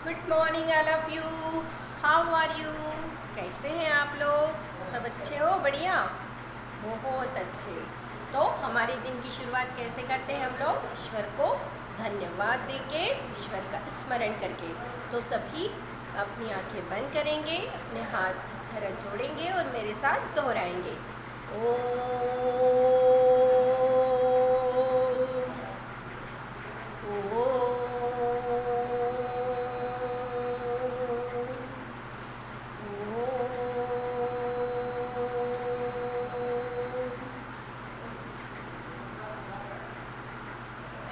Good morning all of you. How are you? कैसे हैं आप लोग? सब अच्छे हो? बढ़िया, बहुत अच्छे। तो हमारे दिन की शुरुआत कैसे करते हैं हम लोग? ईश्वर को धन्यवाद देके, ईश्वर का स्मरण करके। तो सभी अपनी आंखें बंद करेंगे, अपने हाथ इस तरह जोड़ेंगे और मेरे साथ दोहराएंगे। ओ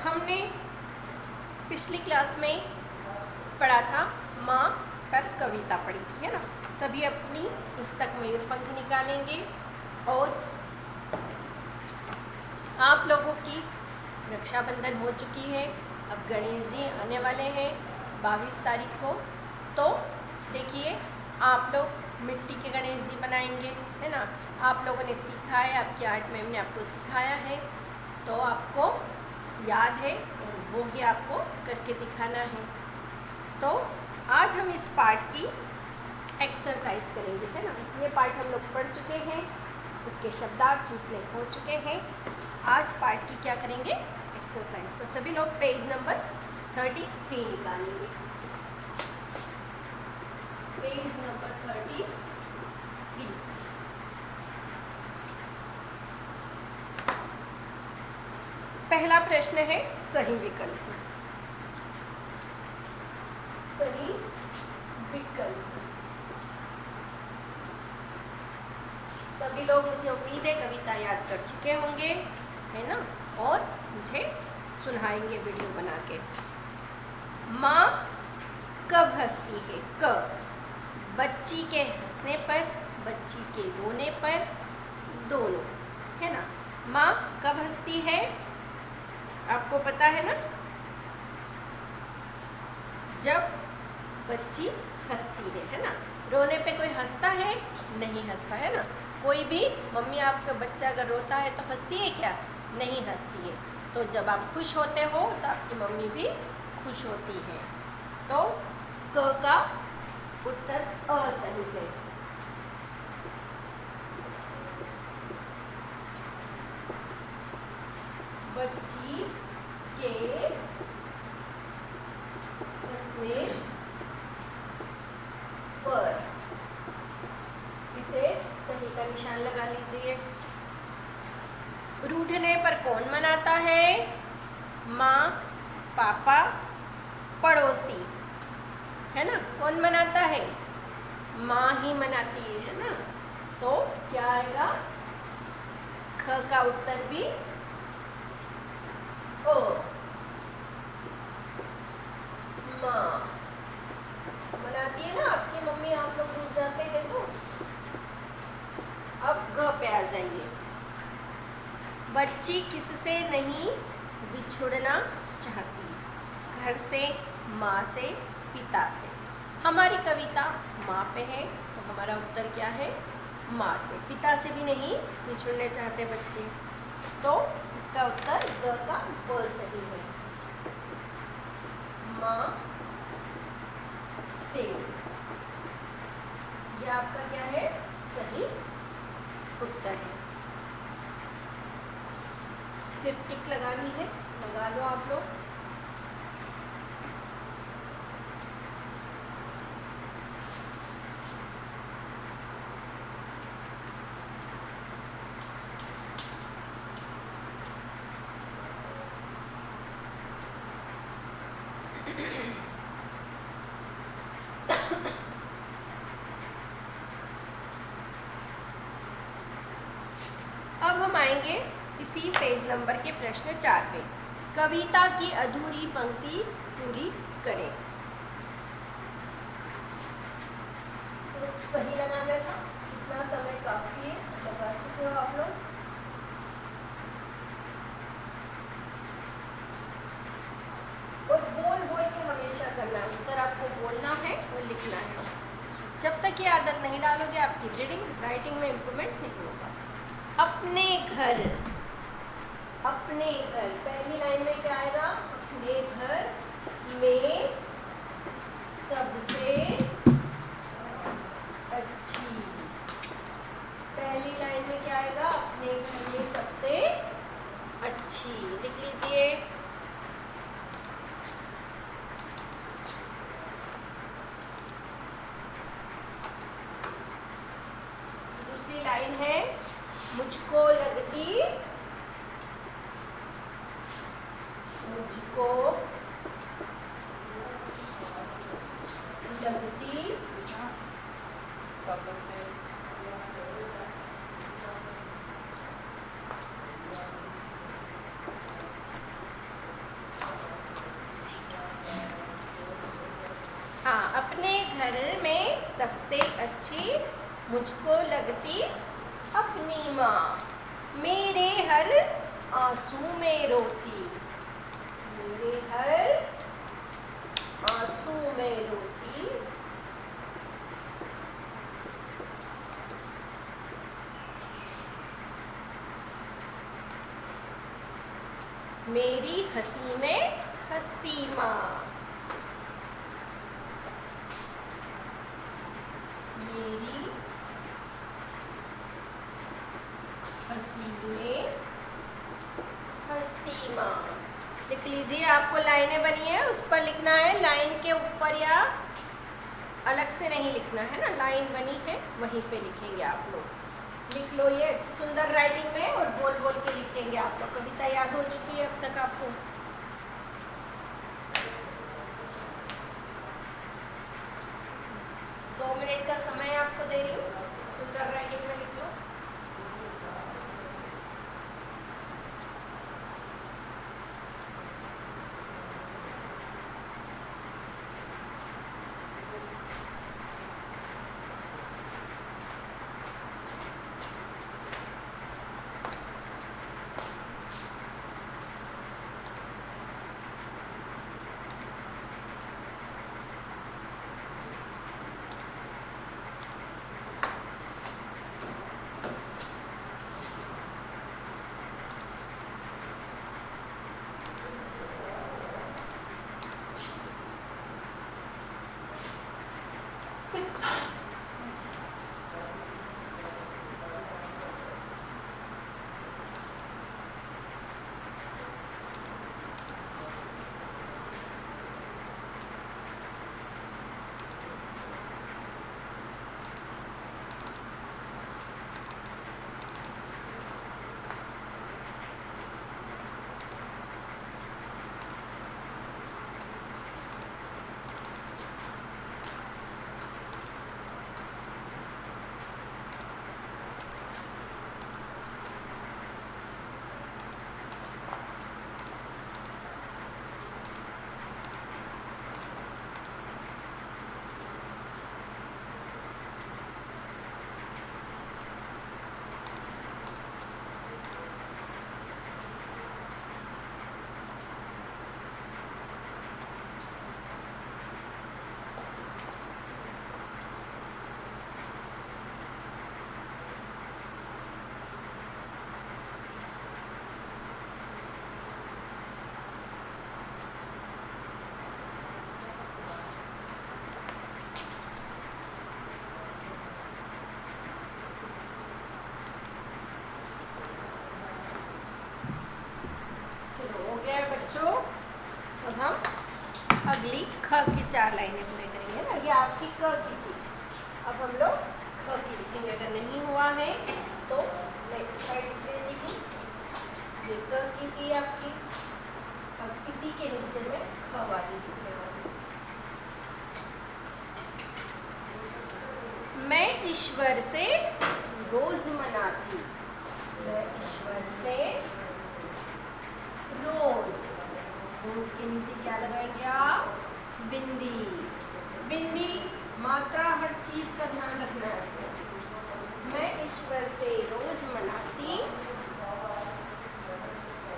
हमने पिछली क्लास में पढ़ा था माँ पर कविता पढ़ी थी, है ना। सभी अपनी पुस्तक मयूरपंख निकालेंगे और आप लोगों की रक्षाबंधन हो चुकी है। अब गणेश जी आने वाले हैं 22 तारीख को। तो देखिए, आप लोग मिट्टी के गणेश जी बनाएंगे, है ना। आप लोगों ने सीखा है, आपकी आर्ट मैम ने आपको सिखाया है, तो आपको याद है और वो ही आपको करके दिखाना है। तो आज हम इस पार्ट की एक्सरसाइज करेंगे, है ना। ये पार्ट हम लोग पढ़ चुके हैं, इसके शब्दार्थ रूपलेख हो चुके हैं। आज पार्ट की क्या करेंगे? एक्सरसाइज। तो सभी लोग पेज नंबर 33 निकालेंगे। Page number 33। पहला प्रश्न है सही विकल्प। सही विकल्प। सभी लोग, मुझे उम्मीद है, कविता याद कर चुके होंगे, है ना, और मुझे सुनाएंगे वीडियो बना के। माँ कब हंसती है? कब? बच्ची के हंसने पर, बच्ची के रोने पर, दोनों, है ना। माँ कब हंसती है? आपको पता है ना, जब बच्ची हंसती है ना। रोने पे कोई हंसता है? नहीं हंसता, है ना। कोई भी मम्मी, आपका बच्चा अगर रोता है तो हंसती है क्या? नहीं हंसती है। तो जब आप खुश होते हो तो आपकी मम्मी भी खुश होती है। तो क का उत्तर असही है। बच्ची के हंसने पर, इसे सही का निशान लगा लीजिए। रूठने पर कौन मनाता है? माँ, पापा, पड़ोसी, है ना। कौन मनाता है? माँ ही मनाती है ना। तो क्या आएगा? ख का उत्तर भी ओ। माँ मनाती है ना आपकी मम्मी, आप लोग रूठ जाते हैं तो। अब ग पे आ जाइए। बच्ची किससे नहीं बिछुड़ना चाहती? घर से, माँ से, पिता से। हमारी कविता माँ पे है, तो हमारा उत्तर क्या है? माँ से। पिता से भी नहीं बिछुड़ने चाहते बच्चे, तो इसका उत्तर ग का ब सही है। माँ से, यह आपका क्या है? सही उत्तर है। सिर्फ टिक लगानी है, लगा लो आप लोग। अब हम आएंगे इसी पेज नंबर के प्रश्न 4 पे। कविता की अधूरी पंक्ति पूरी करें। सिर्फ सही लगाना था, इतना समय काफी है, लगा चुके हो आप लोग। और बोल बोल के हमेशा करना है, उत्तर आपको बोलना है और लिखना है। जब तक ये आदत नहीं डालोगे, आपकी रीडिंग राइटिंग में इम्प्रूवमेंट नहीं होगा। अपने घर, अपने घर, पहली लाइन में क्या आएगा? अपने घर में मुझको लगती सबसे हाँ, अपने घर में सबसे अच्छी मुझको लगती अपनी माँ, मेरे हर आंसू में रोती, मेरे हर आंसू में रोती, मेरी हंसी में हंसती माँ, मेरी हंसी में हंसती माँ। लिख लीजिए, आपको लाइनें बनी है उस पर लिखना है, लाइन के ऊपर या अलग से नहीं लिखना है ना, लाइन बनी है वहीं पे लिखेंगे आप लोग। लिख लो ये अच्छी सुंदर राइटिंग में और बोल बोल के लिखेंगे आप लोग। कविता याद हो चुकी है अब तक आपको? दो मिनट का समय आपको दे रही हूँ, सुंदर राइटिंग में लिख लो। बच्चों, अब हम अगली ख की 4 लाइनें पूरे करेंगे ना। ये आपकी क की थी, अब हम लोग ख की लिखेंगे। अगर नहीं हुआ है तो नेक्स्ट साइड लिख देंगे। ये क की थी आपकी, अब इसी के नीचे में ख वाली लिखने वाली। मैं ईश्वर से रोज मनाती, मैं ईश्वर से रोज, रोज के नीचे क्या लगाएंगे आप? बिंदी। बिंदी मात्रा हर चीज का ध्यान रखना है आपको। मैं ईश्वर से रोज मनाती,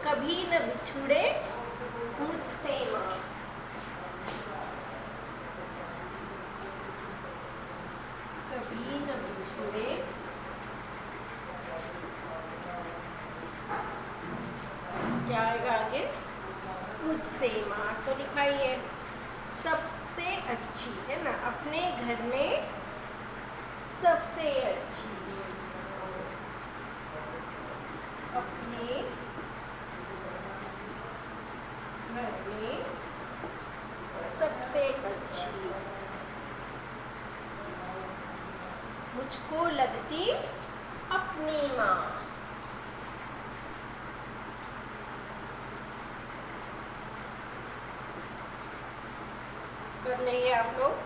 कभी न बिछुड़े मुझसे माँ, कभी न बिछुड़े क्या आएगा आगे? मुझसे माँ। तो लिखाइए सबसे अच्छी, है ना, अपने घर में सबसे अच्छी, अपने घर में सबसे अच्छी मुझको लगती अपनी माँ। कर लेंगे आप लोग।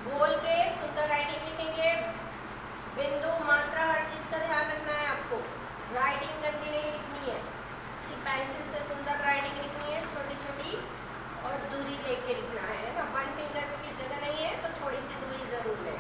बोल के सुंदर राइटिंग लिखेंगे, बिंदु मात्रा हर चीज का ध्यान रखना है आपको। राइटिंग गंदी नहीं लिखनी है, अच्छी पेंसिल से सुंदर राइटिंग लिखनी है, छोटी छोटी और दूरी लेके लिखना है ना। 1 फिंगर की जगह नहीं है तो थोड़ी सी दूरी जरूर लें।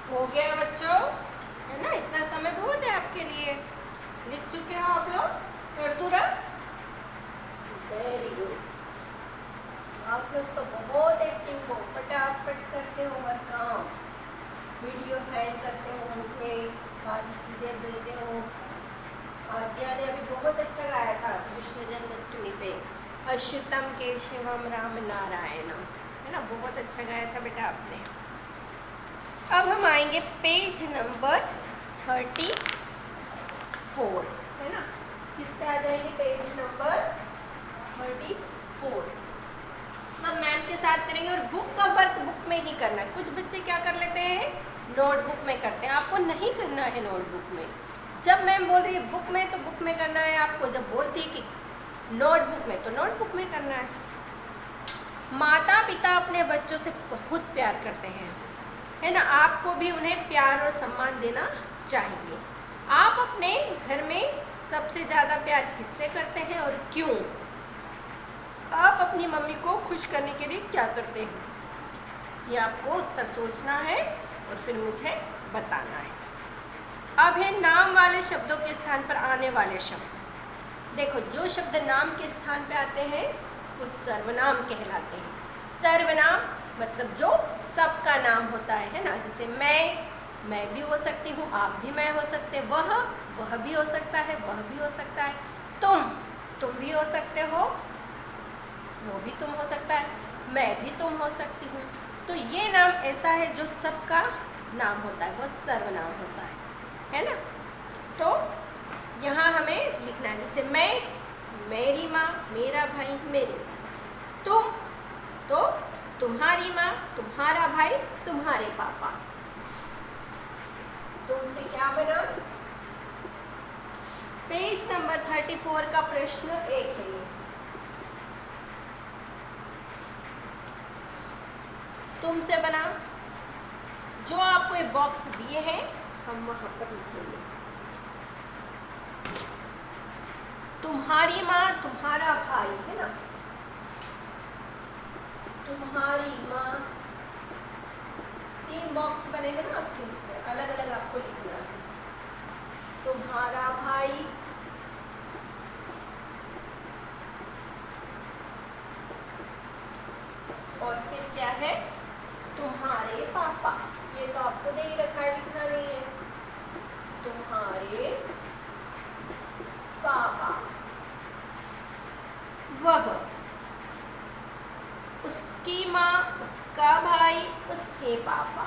हो गया बच्चों, है ना? इतना समय बहुत है आपके लिए। लिख चुके हो आप लोग? कर दूँ रहा? Very good. आप लोग तो बहुत एक्टिव हो, फटाफट करते हो हर काम, वीडियो सेंड करते हो मुझे, सारी चीज़ें देते हो। आद्या ने अभी बहुत अच्छा गाया था कृष्ण जन्माष्टमी पे, अच्युतम केशवम राम नारायणम, है ना? बहुत अच्छा गाया था बेटा आपने। अब हम आएंगे पेज नंबर 34, है ना? किस पे आ जाएंगे? Page number 34। मतलब मैम के साथ करेंगे और बुक का वर्क बुक में ही करना है। कुछ बच्चे क्या कर लेते हैं, नोटबुक में करते हैं। आपको नहीं करना है नोटबुक में। जब मैम बोल रही है बुक में तो बुक में करना है आपको, जब बोलती है कि नोटबुक में तो नोटबुक में करना है। माता पिता अपने बच्चों से बहुत प्यार करते हैं, है ना? आपको भी उन्हें प्यार और सम्मान देना चाहिए। आप अपने घर में सबसे ज़्यादा प्यार किससे करते हैं और क्यों? आप अपनी मम्मी को खुश करने के लिए क्या करते हैं? ये आपको उत्तर सोचना है और फिर मुझे बताना है। अब है नाम वाले शब्दों के स्थान पर आने वाले शब्द। देखो, जो शब्द नाम के स्थान पर आते हैं वो सर्वनाम कहलाते हैं। सर्वनाम मतलब जो सबका नाम होता है ना? जैसे मैं भी हो सकती हूँ, आप भी मैं हो सकते, वह भी हो सकता है, वह भी हो सकता है, तुम भी हो सकते हो, वो भी तुम हो सकता है, मैं भी तुम हो सकती हूँ। तो ये नाम ऐसा है जो सबका नाम होता है, वह सर्वनाम होता है ना? तो यहाँ हमें लिखना है, जैसे मैं, मेरी माँ, मेरा भाई, मेरे। तुम तो तुम्हारी माँ, तुम्हारा भाई, तुम्हारे पापा। तुमसे क्या बना? पेज नंबर 34 का प्रश्न 1 है। तुमसे बना। जो आपको ये बॉक्स दिए हैं हम वहां पर लिखेंगे। तुम्हारी माँ, तुम्हारा भाई, है ना? तुम्हारी माँ, 3 बॉक्स बने हैं ना आपके, इसमें अलग अलग आपको लिखना है। तुम्हारा भाई, और फिर क्या है? तुम्हारे पापा। ये तो आपको नहीं रखा है, लिखना नहीं है। तुम्हारे पापा। वह, उसकी माँ, उसका भाई, उसके पापा।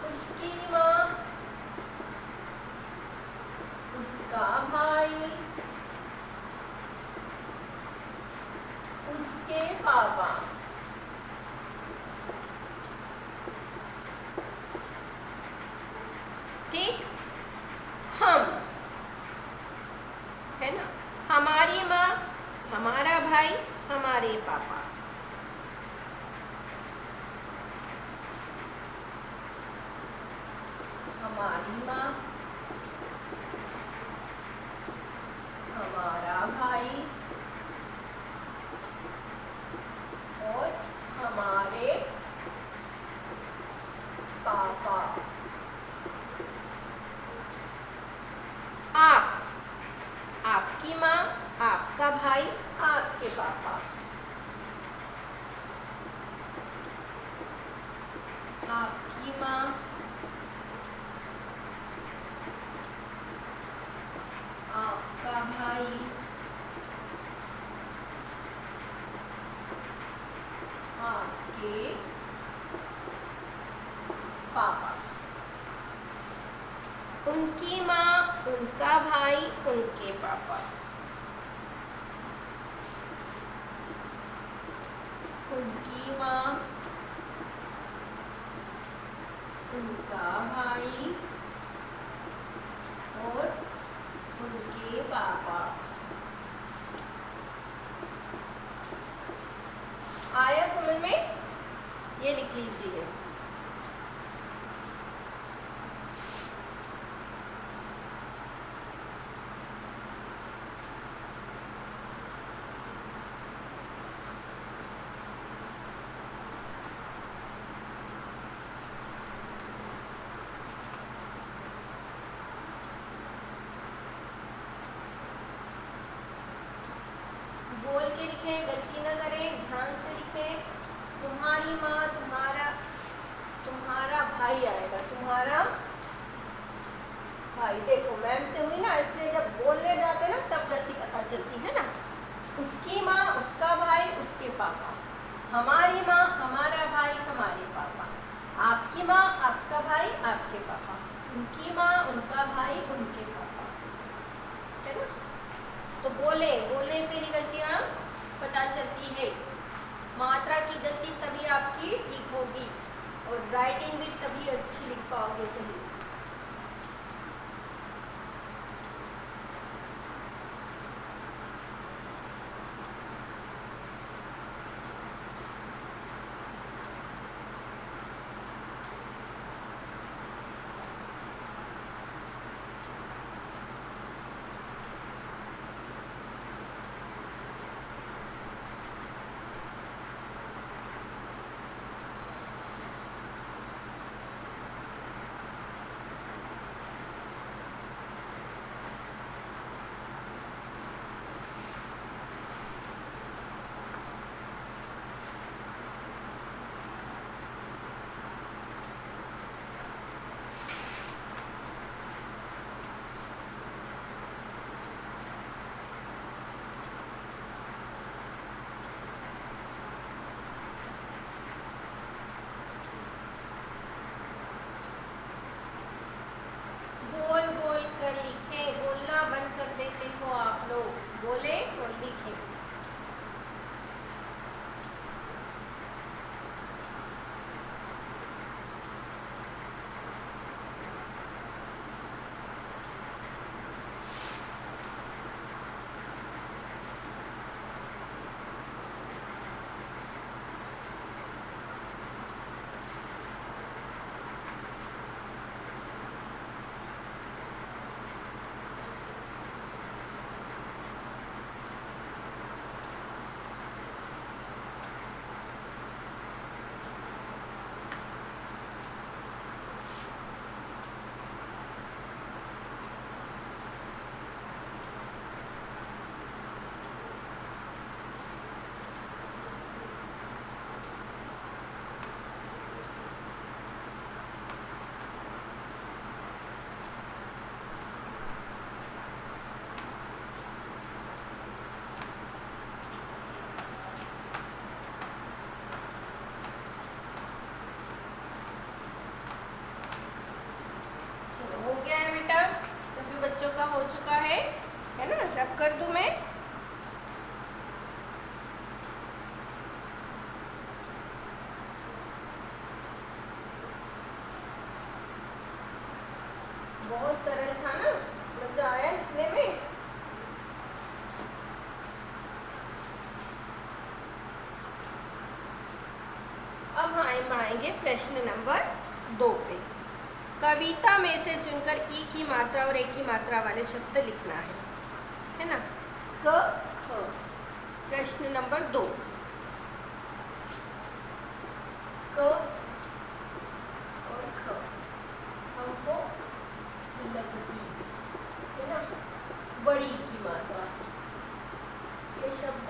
उसकी माँ, उसका भाई, उसके पापा। आपकी माँ, आपका भाई, आपके पापा। उनकी माँ, उनका भाई, उनके पापा। उनकी माँ, उनका भाई और उनके पापा। आया समझ में? ये लिख लीजिए। बोल के लिखें, गलती ना करें, ध्यान से लिखें। तुम्हारी माँ, तुम्हारा भाई आएगा, तुम्हारा भाई। देखो मैम से हुई ना, इसलिए जब बोलने जाते ना तब गलती पता चलती है ना। उसकी माँ, उसका भाई, उसके पापा। हमारी माँ, हमारा भाई, हमारे पापा। आपकी माँ, आपका भाई, आपके पापा। उनकी माँ, उनका भाई, उनके पापा। है ना? तो बोलने से ही गलतियाँ पता चलती है। मात्रा की गलती तभी आपकी ठीक होगी और राइटिंग भी तभी अच्छी लिख पाओगे सही। बोल बोल कर लिखें, बोलना बंद कर देते हो आप लोग। बोले और लिखें। हो गया है बेटा, सभी बच्चों का हो चुका है ना? सब कर दूं मैं? बहुत सरल था ना, मजा आया लिखने में। अब हम आएंगे प्रश्न नंबर 2 पे। कविता में से चुनकर ई की मात्रा और एक की मात्रा वाले शब्द लिखना है ना? क ख। प्रश्न नंबर 2, क और ख हमको लगती है ना बड़ी की मात्रा के शब्द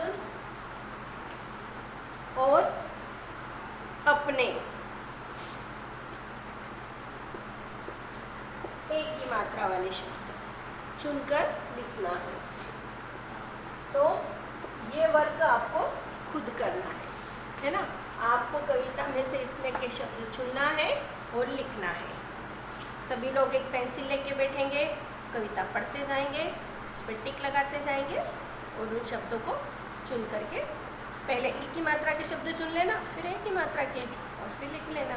और अपने एक ही मात्रा वाले शब्द चुनकर लिखना है। तो ये वर्क आपको खुद करना है ना। आपको कविता में से इसमें के शब्द चुनना है और लिखना है। सभी लोग एक पेंसिल लेके बैठेंगे, कविता पढ़ते जाएंगे, उस पर टिक लगाते जाएंगे और उन शब्दों को चुन करके पहले एक ही मात्रा के शब्द चुन लेना, फिर एक ही मात्रा के और फिर लिख लेना।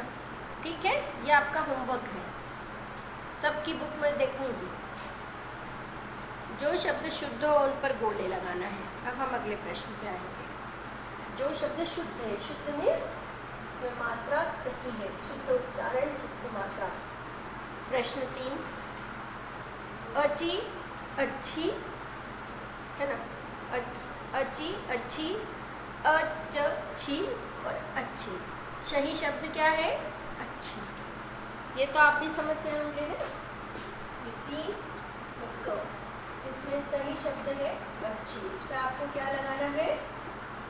ठीक है, ये आपका होमवर्क है। सबकी बुक में देखूंगी। जो शब्द शुद्ध हो उन पर गोले लगाना है। अब हम अगले प्रश्न पे आएंगे। जो शब्द शुद्ध है, शुद्ध मीन्स जिसमें मात्रा सही है, शुद्ध उच्चारण, शुद्ध मात्रा। प्रश्न 3, अची अच्छी है ना, अची अच्छी, अच्छी और अच्छी। सही शब्द क्या है? अच्छी। ये तो आप भी समझ गए होंगे है ना। ये 3, इसमें क, इसमें सही शब्द है अच्छी। इस पर आपको क्या लगाना है?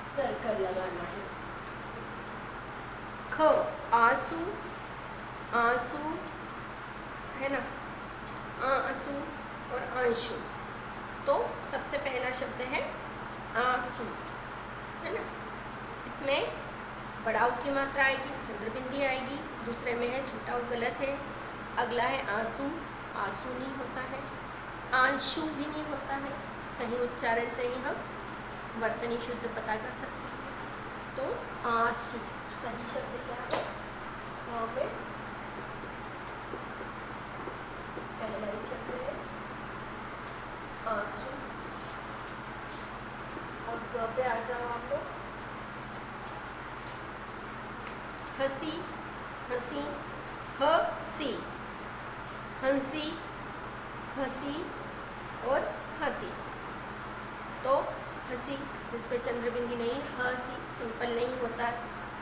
सर्कल लगाना है। ख, आंसू, आंसू है ना, आंसू और आंशु। तो सबसे पहला शब्द है आंसू है ना। इसमें बड़ा ऊ की मात्रा आएगी, चंद्रबिंदी आएगी। दूसरे में है छोटा ऊ, गलत है। अगला है आंसू, आंसू नहीं होता है, आंशु भी नहीं होता है। सही उच्चारण से ही हम वर्तनी शुद्ध पता कर सकते हैं। तो आंसू सही शब्द क्या है? वहाँ पे पहला ही शब्द है आंसू। अब ग पे आ जाओ आप लोग। हंसी, हंसी, हंसी, हंसी, हंसी और हंसी। तो हंसी जिस पे चंद्रबिंदी नहीं, हंसी सिंपल नहीं होता,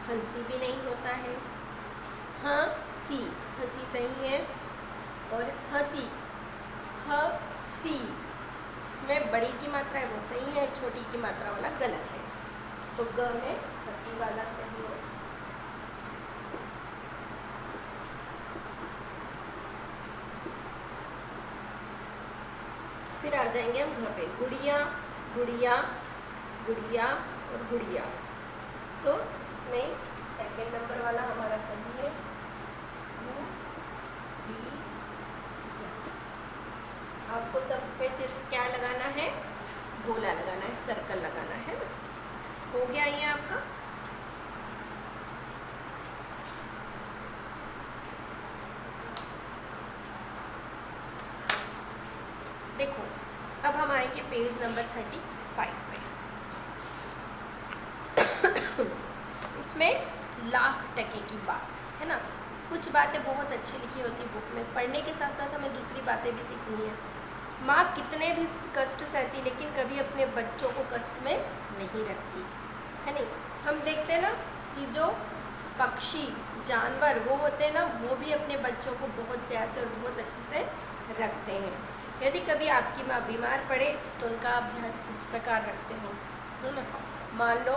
हंसी भी नहीं होता है। हंसी, हंसी सही है। और हंसी, हंसी जिसमें बड़ी की मात्रा है वो सही है, छोटी की मात्रा वाला गलत है। तो ग में हंसी वाला सही है। फिर आ जाएंगे हम घर पे। गुड़िया, गुड़िया, गुड़िया और गुड़िया। तो जिसमें सेकंड नंबर वाला हमारा सही है आपको सब पे सिर्फ क्या लगाना है? गोला लगाना है, सर्कल लगाना है ना। हो गया ये आपका। देखो अब हम आएंगे पेज नंबर 35 पे। इसमें लाख टके की बात है ना। कुछ बातें बहुत अच्छी लिखी होती बुक में, पढ़ने के साथ साथ हमें दूसरी बातें भी सीखनी है। माँ कितने भी कष्ट सहती लेकिन कभी अपने बच्चों को कष्ट में नहीं रखती है नहीं। हम देखते हैं ना कि जो पक्षी जानवर वो होते हैं ना, वो भी अपने बच्चों को बहुत प्यार से और बहुत अच्छे से रखते हैं। यदि कभी आपकी माँ बीमार पड़े तो उनका आप ध्यान किस प्रकार रखते हो, है ना। मान लो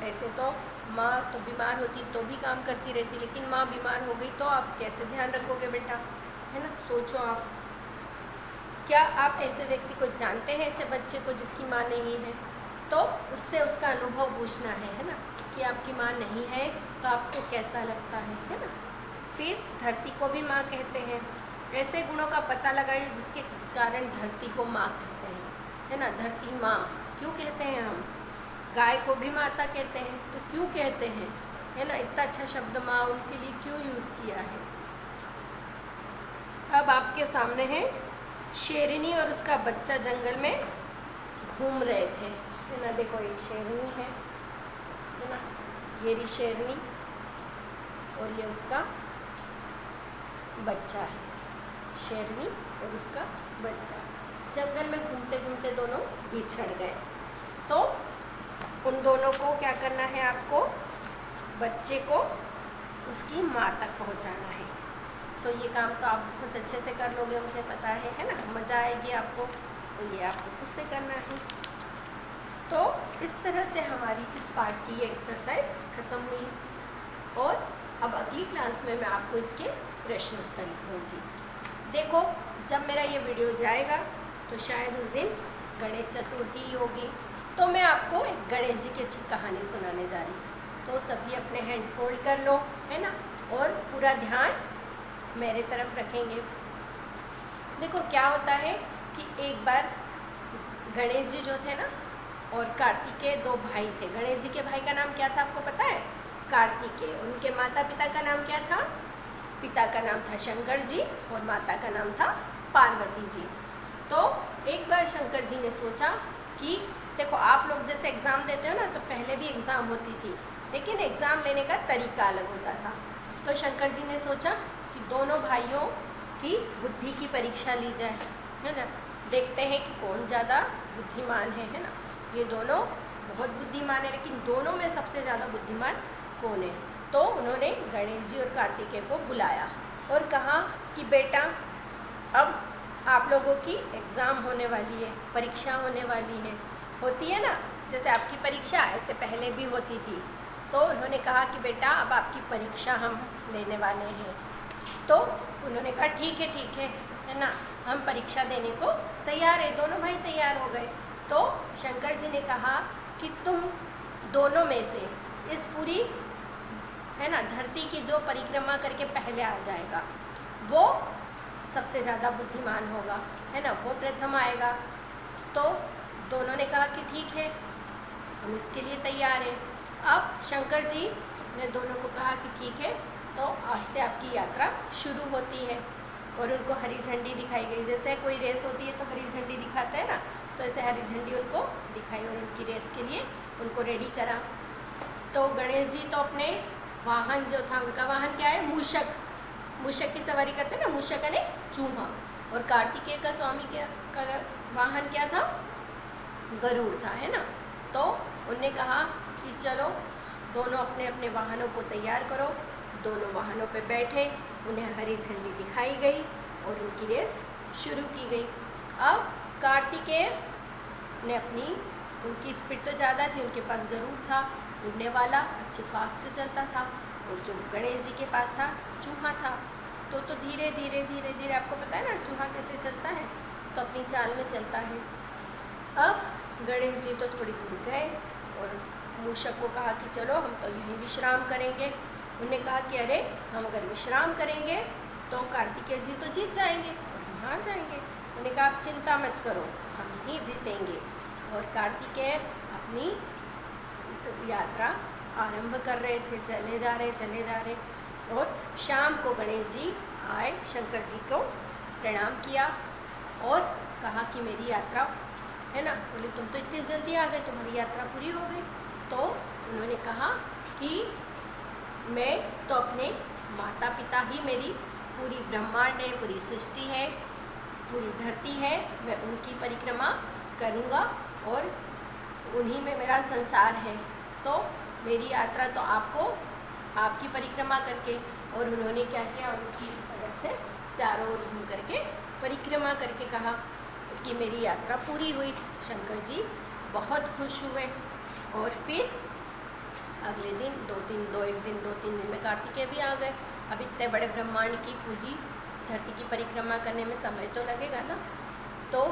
ऐसे तो माँ तो बीमार होती तो भी काम करती रहती, लेकिन माँ बीमार हो गई तो आप कैसे ध्यान रखोगे बेटा, है ना। सोचो आप, क्या आप ऐसे व्यक्ति को जानते हैं, ऐसे बच्चे को जिसकी माँ नहीं है? तो उससे उसका अनुभव पूछना है ना, कि आपकी माँ नहीं है तो आपको कैसा लगता है ना। फिर धरती को भी माँ कहते हैं। ऐसे गुणों का पता लगाइए जिसके कारण धरती को माँ कहते हैं, है ना। धरती माँ क्यों कहते हैं हम? गाय को भी माता कहते हैं, तो क्यों कहते हैं, है ना। इतना अच्छा शब्द माँ उनके लिए क्यों यूज़ किया है? अब आपके सामने है शेरनी और उसका बच्चा जंगल में घूम रहे थे, है ना। देखो एक शेरनी है ना, ये रही शेरनी और ये उसका बच्चा है। शेरनी और उसका बच्चा जंगल में घूमते घूमते दोनों बिछड़ गए। तो उन दोनों को क्या करना है? आपको बच्चे को उसकी माँ तक पहुँचाना है। तो ये काम तो आप बहुत अच्छे से कर लोगे, मुझे पता है ना। मज़ा आएगी आपको, तो ये आपको खुद से करना है। तो इस तरह से हमारी इस पार्ट की ये एक्सरसाइज ख़त्म हुई और अब अगली क्लास में मैं आपको इसके प्रश्न उत्तर लिखूँगी। देखो जब मेरा ये वीडियो जाएगा तो शायद उस दिन गणेश चतुर्थी ही होगी, तो मैं आपको एक गणेश जी की अच्छी कहानी सुनाने जा रही हूँ। तो सभी अपने हैंड फोल्ड कर लो, है ना, और पूरा ध्यान मेरे तरफ रखेंगे। देखो क्या होता है कि एक बार गणेश जी जो थे ना और कार्तिकेय दो भाई थे। गणेश जी के भाई का नाम क्या था आपको पता है? कार्तिकेय। उनके माता पिता का नाम क्या था? पिता का नाम था शंकर जी और माता का नाम था पार्वती जी। तो एक बार शंकर जी ने सोचा कि देखो आप लोग जैसे एग्ज़ाम देते हो ना, तो पहले भी एग्ज़ाम होती थी, लेकिन एग्ज़ाम लेने का तरीका अलग होता था। तो शंकर जी ने सोचा कि दोनों भाइयों की बुद्धि की परीक्षा ली जाए, है ना। देखते हैं कि कौन ज़्यादा बुद्धिमान है ना। ये दोनों बहुत बुद्धिमान है, लेकिन दोनों में सबसे ज़्यादा बुद्धिमान कौन है? तो उन्होंने गणेश जी और कार्तिकेय को बुलाया और कहा कि बेटा अब आप लोगों की एग्ज़ाम होने वाली है, परीक्षा होने वाली है। होती है ना, जैसे आपकी परीक्षा ऐसे पहले भी होती थी। तो उन्होंने कहा कि बेटा अब आपकी परीक्षा हम लेने वाले हैं। तो उन्होंने कहा ठीक है ना, हम परीक्षा देने को तैयार है। दोनों भाई तैयार हो गए। तो शंकर जी ने कहा कि तुम दोनों में से इस पूरी, है ना, धरती की जो परिक्रमा करके पहले आ जाएगा वो सबसे ज़्यादा बुद्धिमान होगा, है ना, वो प्रथम आएगा। तो दोनों ने कहा कि ठीक है, हम इसके लिए तैयार हैं। अब शंकर जी ने दोनों को कहा कि ठीक है, तो आज से आपकी यात्रा शुरू होती है। और उनको हरी झंडी दिखाई गई। जैसे कोई रेस होती है तो हरी झंडी दिखाते हैं ना, तो ऐसे हरी झंडी उनको दिखाई और उनकी रेस के लिए उनको रेडी करा। तो गणेश जी तो अपने वाहन जो था, उनका वाहन क्या है? मूषक। मूषक की सवारी करते हैं ना, मूषक यानी चूहा। और कार्तिकेय का स्वामी का वाहन क्या था? गरुड़ था, है ना। तो उनने कहा कि चलो दोनों अपने अपने वाहनों को तैयार करो। दोनों वाहनों पे बैठे, उन्हें हरी झंडी दिखाई गई और उनकी रेस शुरू की गई। अब कार्तिकेय ने उनकी स्पीड तो ज़्यादा थी, उनके पास गरुड़ था उड़ने वाला, अच्छे फास्ट चलता था। और जो गणेश जी के पास था चूहा था। तो धीरे धीरे आपको पता है ना चूहा कैसे चलता है, तो अपनी चाल में चलता है। अब गणेश जी तो थोड़ी दूर गए और मूषक को कहा कि चलो हम तो यहीं विश्राम करेंगे। उन्होंने कहा कि अरे हम अगर विश्राम करेंगे तो कार्तिकेय जी तो जीत जाएंगे और हम हार जाएंगे। उन्होंने कहा आप चिंता मत करो, हम ही जीतेंगे। और कार्तिकेय अपनी यात्रा आरंभ कर रहे थे, चले जा रहे। और शाम को गणेश जी आए, शंकर जी को प्रणाम किया और कहा कि मेरी यात्रा, है ना, बोले तुम तो इतनी जल्दी आ गए, तुम्हारी यात्रा पूरी हो गई। तो उन्होंने कहा कि मैं तो अपने माता पिता ही, मेरी पूरी ब्रह्मांड है, पूरी सृष्टि है, पूरी धरती है, मैं उनकी परिक्रमा करूँगा और उन्हीं में मेरा संसार है। तो मेरी यात्रा तो आपकी परिक्रमा करके। और उन्होंने क्या किया? उनकी इस तरह से चारों ओर घूम करके परिक्रमा करके कहा कि मेरी यात्रा पूरी हुई। शंकर जी बहुत खुश हुए। और फिर अगले दिन दो तीन दिन में कार्तिकेय भी आ गए। अब इतने बड़े ब्रह्मांड की पूरी धरती की परिक्रमा करने में समय तो लगेगा ना। तो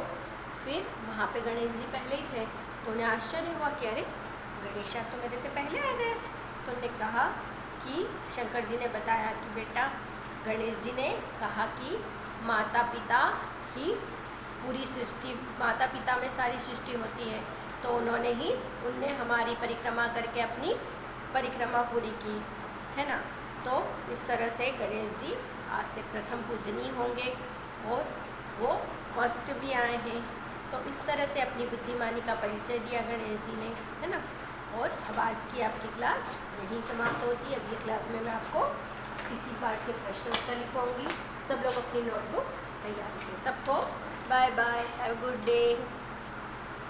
फिर वहाँ पे गणेश जी पहले ही थे, तो उन्हें आश्चर्य हुआ कि अरे गणेश तो मेरे से पहले आ गए। तो उन्होंने कहा कि शंकर जी ने बताया कि बेटा गणेश जी ने कहा कि माता पिता ही पूरी सृष्टि, माता पिता में सारी सृष्टि होती है, तो उनने हमारी परिक्रमा करके अपनी परिक्रमा पूरी की, है ना। तो इस तरह से गणेश जी आज से प्रथम पूजनीय होंगे और वो फर्स्ट भी आए हैं। तो इस तरह से अपनी बुद्धिमानी का परिचय दिया गणेश जी ने, है ना। और अब आज की आपकी क्लास यहीं समाप्त होती है। अगली क्लास में मैं आपको इसी पार्ट के प्रश्न उत्तर लिखवाऊँगी। सब लोग अपनी नोटबुक तैयार रखें। सबको bye bye, have a good day.